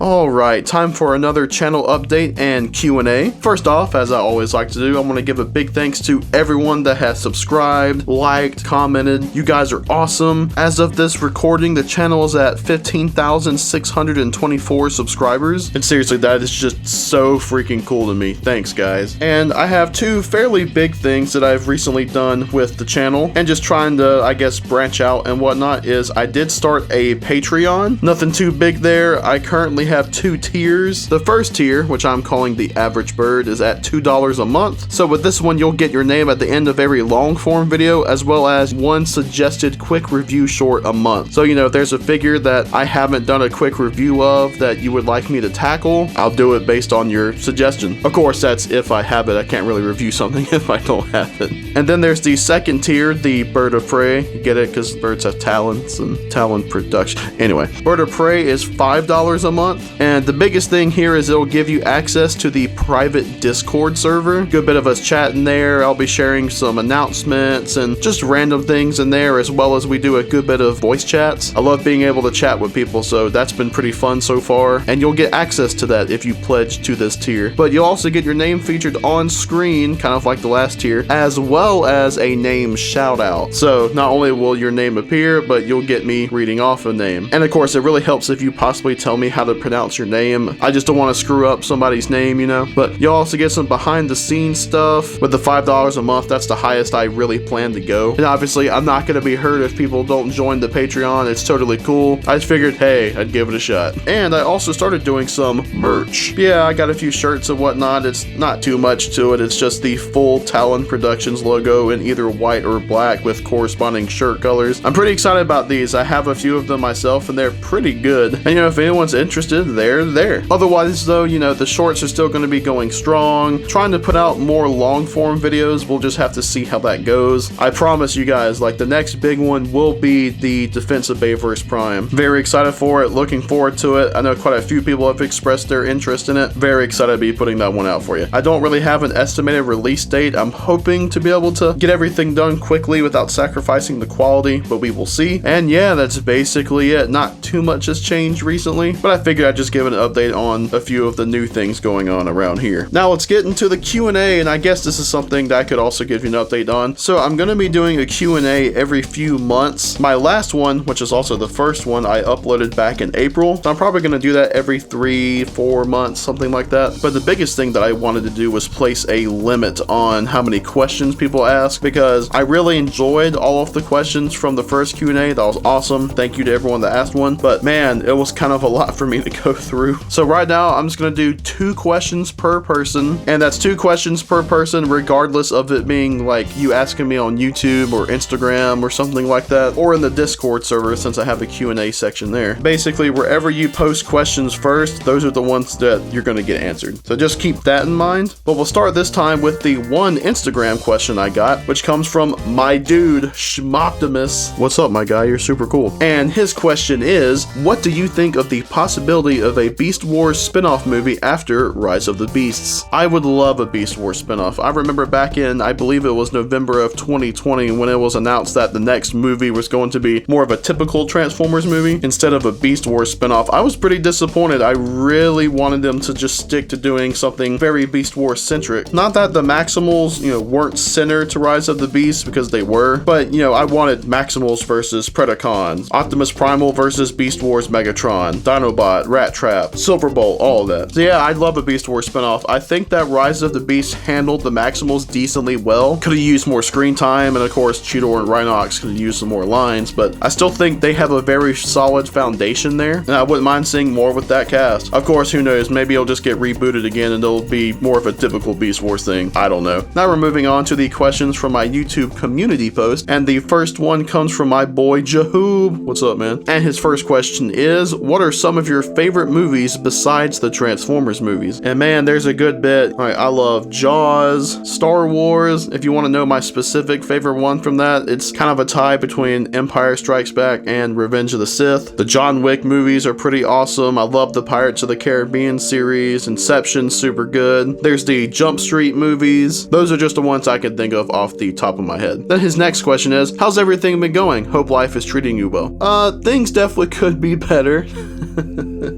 Alright, time for another channel update and Q&A. First off, as I always like to do, I want to give a big thanks to everyone that has subscribed, liked, commented. You guys are awesome. As of this recording, the channel is at 15,624 subscribers. And seriously, that is just so freaking cool to me. Thanks, guys. And I have two fairly big things that I've recently done with the channel and just trying to, I guess, branch out and whatnot is I did start a Patreon. Nothing too big there. I currently have two tiers. The first tier, which I'm calling the average bird, is at $2 a month. So with this one, you'll get your name at the end of every long form video, as well as one suggested quick review short a month. So, you know, if there's a figure that I haven't done a quick review of that you would like me to tackle, I'll do it based on your suggestion. Of course, that's if I have it. I can't really review something if I don't have it. And then there's the second tier, the bird of prey. You get it because birds have talents and talent production. Anyway, bird of prey is $5 a month. And the biggest thing here is it'll give you access to the private Discord server. Good bit of us chatting there. I'll be sharing some announcements and just random things in there, as well as we do a good bit of voice chats. I love being able to chat with people, so that's been pretty fun so far. And you'll get access to that if you pledge to this tier. But you'll also get your name featured on screen, kind of like the last tier, as well as a name shout out. So not only will your name appear, but you'll get me reading off a name. And of course, it really helps if you possibly tell me how to pronounce your name. I just don't want to screw up somebody's name, you know. But you'll also get some behind the scenes stuff. With the $5 a month, that's the highest I really plan to go. And obviously, I'm not going to be hurt if people don't join the Patreon. It's totally cool. I just figured, hey, I'd give it a shot. And I also started doing some merch. Yeah, I got a few shirts and whatnot. It's not too much to it. It's just the full Talon Productions logo in either white or black with corresponding shirt colors. I'm pretty excited about these. I have a few of them myself and they're pretty good. And you know, if anyone's interested, they're there. Otherwise though, you know, the shorts are still going to be going strong. Trying to put out more long form videos. We'll just have to see how that goes. I promise you guys, like, the next big one will be the Defense of Bayverse Prime. Very excited for it. Looking forward to it. I know quite a few people have expressed their interest in it. Very excited to be putting that one out for you. I don't really have an estimated release date. I'm hoping to be able to get everything done quickly without sacrificing the quality, but we will see. And yeah, that's basically it. Not too much has changed recently, but I figured I'd just give an update on a few of the new things going on around here. Now let's get into the Q&A, and I guess this is something that I could also give you an update on. So I'm going to be doing a Q&A every few months. My last one, which is also the first one, I uploaded back in April. So I'm probably going to do that every 3-4 months, something like that. But the biggest thing that I wanted to do was place a limit on how many questions people ask, because I really enjoyed all of the questions from the first Q&A. That was awesome. Thank you to everyone that asked one. But man, it was kind of a lot for me to go through. So right now, I'm just going to do 2 questions per person. And that's 2 questions per person, regardless of it being like you asking me on YouTube or Instagram or something like that, or in the Discord server, since I have a Q&A section there. Basically, wherever you post questions first, those are the ones that you're going to get answered. So just keep that in mind. But we'll start this time with the one Instagram question I got, which comes from my dude, Schmoptimus. What's up, my guy? You're super cool. And his question is, what do you think of the possibility of a Beast Wars spin-off movie after Rise of the Beasts? I would love a Beast Wars spin-off. I remember back in, I believe it was November of 2020, when it was announced that the next movie was going to be more of a typical Transformers movie instead of a Beast Wars spin-off. I was pretty disappointed. I really wanted them to just stick to doing something very Beast Wars centric. Not that the Maximals, you know, weren't center to Rise of the Beasts, because they were, but you know, I wanted Maximals versus Predacon, Optimus Primal versus Beast Wars Megatron, Dinobot, Rat Trap, Silverbolt, all of that. So yeah, I'd love a Beast Wars spinoff. I think that Rise of the Beasts handled the Maximals decently well. Could have used more screen time, and of course Cheetor and Rhinox could have used some more lines, but I still think they have a very solid foundation there, and I wouldn't mind seeing more with that cast. Of course, who knows, maybe it'll just get rebooted again and it'll be more of a typical Beast Wars thing. I don't know. Now we're moving on to the questions from my YouTube community post, and the first one comes from my boy Jahoob. What's up, man? And his first question is, what are some of your favorite movies besides the Transformers movies? And man, there's a good bit. All right, I love Jaws, Star Wars. If you want to know my specific favorite one from that, it's kind of a tie between Empire Strikes Back and Revenge of the Sith. The John Wick movies are pretty awesome. I love the Pirates of the Caribbean series. Inception, super good. There's the Jump Street movies. Those are just the ones I can think of off the top of my head. Then his next question is, how's everything been going? Hope life is treating you well. Things definitely could be better.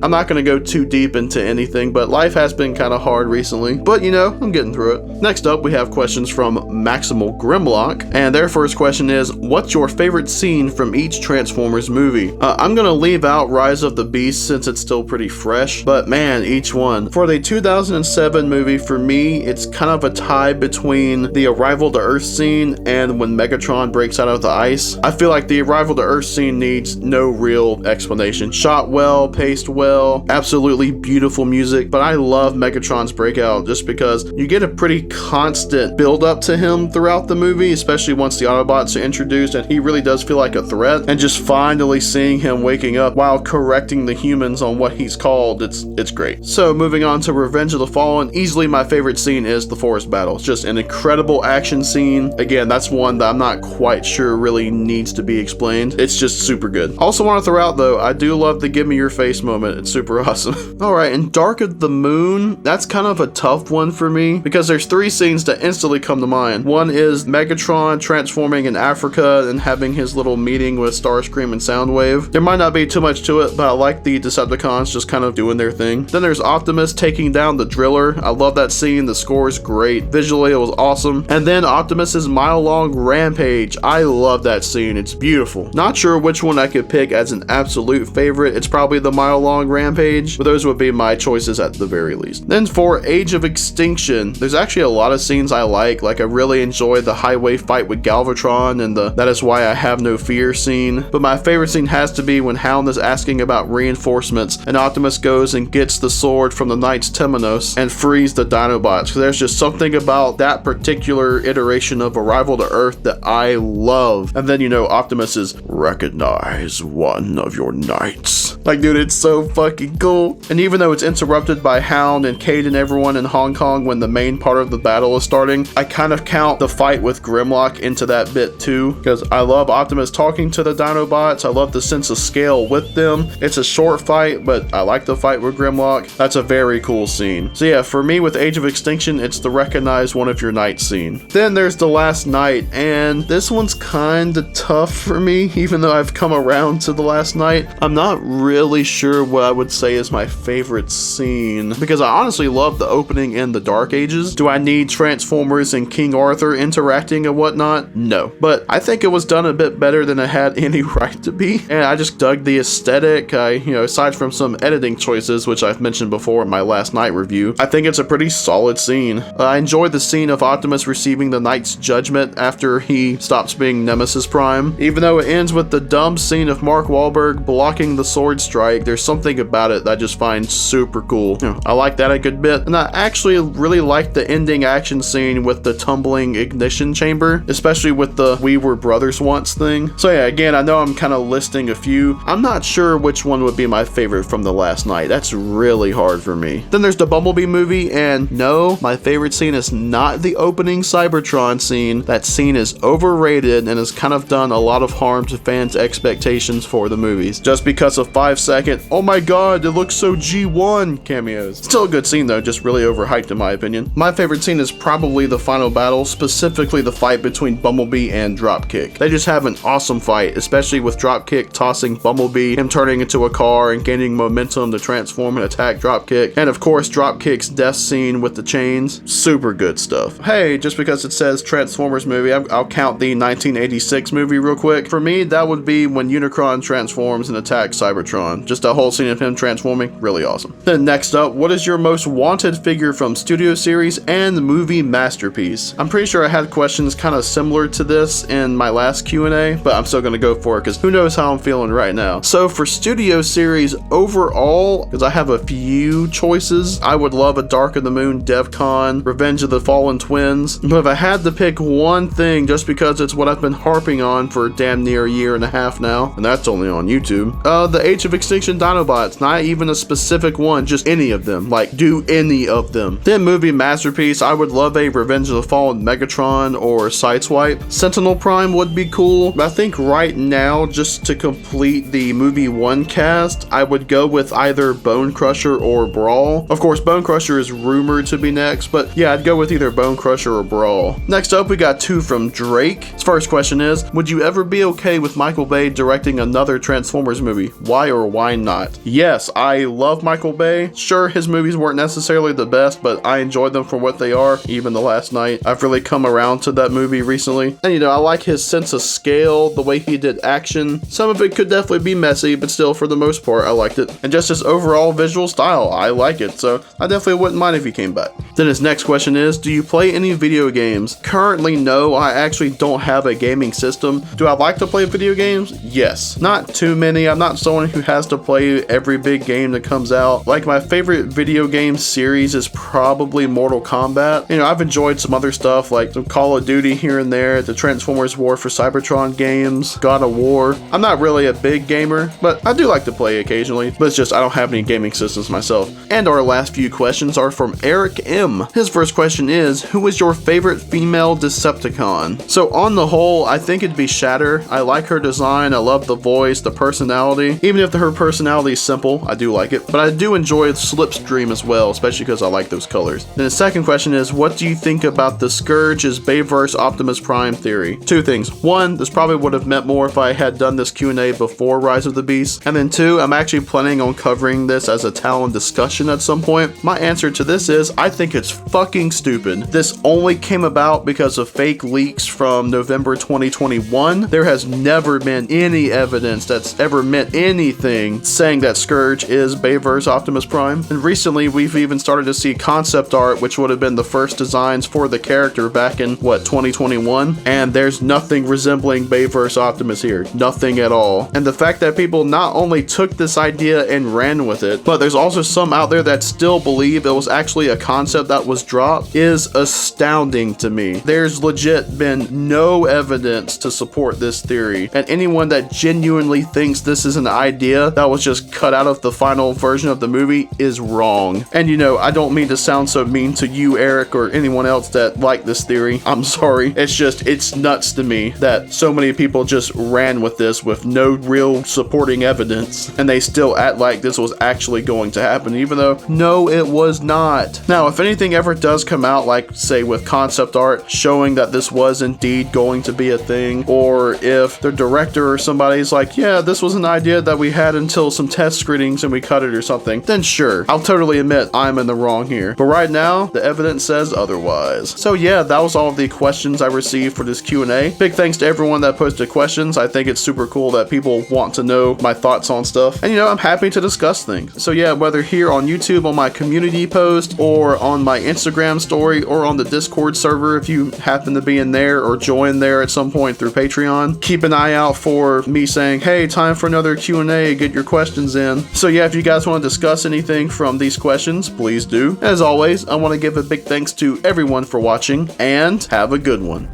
I'm not gonna go too deep into anything, but life has been kind of hard recently. But you know, I'm getting through it. Next up, we have questions from Maximal Grimlock, and their first question is, what's your favorite scene from each Transformers movie? I'm gonna leave out Rise of the Beast since it's still pretty fresh, but man, each one. For the 2007 movie, for me, it's kind of a tie between the Arrival to Earth scene and when Megatron breaks out of the ice. I feel like the Arrival to Earth scene needs no real explanation. Shot well, paced well, absolutely beautiful music, but I love Megatron's breakout just because you get a pretty constant build up to him throughout the movie, especially once the Autobots are introduced, and he really does feel like a threat, and just finally seeing him waking up while correcting the humans on what he's called, it's great. So moving on to Revenge of the Fallen, easily my favorite scene is the forest battle. It's just an incredible action scene. Again, that's one that I'm not quite sure really needs to be explained. It's just super good. Also want to throw out though, I do love the give me your face moment. It's super awesome. Alright, and Dark of the Moon, that's kind of a tough one for me because there's three scenes that instantly come to mind. One is Megatron transforming in Africa and having his little meeting with Starscream and Soundwave. There might not be too much to it, but I like the Decepticons just kind of doing their thing. Then there's Optimus taking down the Driller. I love that scene. The score is great. Visually, it was awesome. And then Optimus's mile-long rampage. I love that scene. It's beautiful. Not sure which one I could pick as an absolute favorite. It's probably the mile-long rampage, but those would be my choices at the very least. Then for Age of Extinction, there's actually a lot of scenes I like I really enjoy the highway fight with Galvatron and the That Is Why I Have No Fear scene, but my favorite scene has to be when Hound is asking about reinforcements and Optimus goes and gets the sword from the Knights Temenos and frees the Dinobots. There's just something about that particular iteration of Arrival to Earth that I love. And then, you know, Optimus is, recognize one of your knights. Like, dude, it's so fucking cool. And even though it's interrupted by Hound and Cade and everyone in Hong Kong when the main part of the battle is starting, I kind of count the fight with Grimlock into that bit too, because I love Optimus talking to the Dinobots. I love the sense of scale with them. It's a short fight, but I like the fight with Grimlock. That's a very cool scene. So yeah, for me with Age of Extinction, it's the recognize one of your knights scene. Then there's The Last Knight, and this one's kind of tough for me, even though I've come around to The Last Knight. I'm not really sure what I would say is my favorite scene, because I honestly love the opening in the Dark Ages. Do I need Transformers and King Arthur interacting and whatnot? No. But I think it was done a bit better than it had any right to be, and I just dug the aesthetic. Aside from some editing choices, which I've mentioned before in my Last Knight review, I think it's a pretty solid scene. I enjoy the scene of Optimus receiving the Knight's judgment after he stops being Nemesis Prime. Even though it ends with the dumb scene of Mark Wahlberg blocking the sword strike, there's something about it that I just find super cool. I like that a good bit, and I actually really like the ending action scene with the tumbling ignition chamber, especially with the "we were brothers once" thing. So yeah, again, I know I'm kind of listing a few. I'm not sure which one would be my favorite from The Last Knight. That's really hard for me. Then there's the Bumblebee movie, and no, my favorite scene is not the opening Cybertron scene. That scene is overrated and has kind of done a lot of harm to fans' expectations for the movies, just because of 5-second, oh my god, it looks so G1 cameos. Still a good scene though, just really overhyped in my opinion. My favorite scene is probably the final battle, specifically the fight between Bumblebee and Dropkick. They just have an awesome fight, especially with Dropkick tossing Bumblebee, him turning into a car and gaining momentum to transform and attack Dropkick, and of course Dropkick's death scene with the chains. Super good stuff. Hey, just because it says Transformers movie, I'll count the 1986 movie real quick. For me, that would be when Unicron transforms and attacks Cybertron. Just a whole scene of him transforming, really awesome. Then next up, what is your most wanted figure from studio series and movie masterpiece? I'm pretty sure I had questions kind of similar to this in my last Q&A, but I'm still gonna go for it because who knows how I'm feeling right now. So for studio series overall, because I have a few choices, I would love a Dark of the Moon DevCon, Revenge of the Fallen Twins, but if I had to pick one thing, just because it's what I've been harping on for damn near a year and a half now, and that's only on YouTube, the Age of Extinction Dinobots. Not even a specific one, just any of them. Like, do any of them. Then movie masterpiece, case, I would love a Revenge of the Fallen Megatron or Sideswipe. Sentinel Prime would be cool, but I think right now, just to complete the movie 1 cast, I would go with either Bone Crusher or Brawl. Of course, Bone Crusher is rumored to be next, but yeah, I'd go with either Bone Crusher or Brawl. Next up, we got 2 from Drake. His first question is, would you ever be okay with Michael Bay directing another Transformers movie? Why or why not? Yes, I love Michael Bay. Sure, his movies weren't necessarily the best, but I enjoyed them for what they are. Even The Last Night, I've really come around to that movie recently. And you know, I like his sense of scale, the way he did action. Some of it could definitely be messy, but still, for the most part, I liked it. And just his overall visual style, I like it. So I definitely wouldn't mind if he came back. Then his next question is, do you play any video games? Currently, no. I actually don't have a gaming system. Do I like to play video games? Yes. Not too many. I'm not someone who has to play every big game that comes out. Like, my favorite video game series is probably Mortal Kombat. You know, I've enjoyed some other stuff like some Call of Duty here and there, the Transformers War for Cybertron games, God of War. I'm not really a big gamer, but I do like to play occasionally, but it's just I don't have any gaming systems myself. And our last few questions are from Eric M. His first question is, who is your favorite female Decepticon? So on the whole, I think it'd be Shatter. I like her design, I love the voice, the personality. Even if her personality is simple, I do like it. But I do enjoy Slipstream as well, especially because I like those colors. Then the second question is, what do you think about the Scourge's Bayverse Optimus Prime theory? 2 things. 1, this probably would have meant more if I had done this Q&A before Rise of the Beast. And then 2, I'm actually planning on covering this as a Talon discussion at some point. My answer to this is, I think it's fucking stupid. This only came about because of fake leaks from November 2021. There has never been any evidence that's ever meant anything saying that Scourge is Bayverse Optimus Prime. And recently, we've even started to see concept art, which would have been the first designs for the character back in, 2021? And there's nothing resembling Bayverse Optimus here. Nothing at all. And the fact that people not only took this idea and ran with it, but there's also some out there that still believe it was actually a concept that was dropped is astounding to me. There's legit been no evidence to support this theory, and anyone that genuinely thinks this is an idea that was just cut out of the final version of the movie is wrong. And you know, I don't mean to sound so mean to you, Eric, or anyone else that like this theory. I'm sorry. It's nuts to me that so many people just ran with this with no real supporting evidence, and they still act like this was actually going to happen, even though no, it was not. Now, if anything ever does come out, like say with concept art showing that this was indeed going to be a thing, or if the director or somebody's like, yeah, this was an idea that we had until some test screenings and we cut it or something, then sure, I'll totally admit I'm in the wrong here. But right now, the evidence says otherwise. So yeah, that was all of the questions I received for this Q&A. Big thanks to everyone that posted questions. I think it's super cool that people want to know my thoughts on stuff. And you know, I'm happy to discuss things. So yeah, whether here on YouTube on my community post, or on my Instagram story, or on the Discord server if you happen to be in there or join there at some point through Patreon, keep an eye out for me saying, hey, time for another Q&A, get your questions in. So yeah, if you guys want to discuss anything from these questions, please do. As always, I want to give a big thanks to everyone for watching, and have a good one.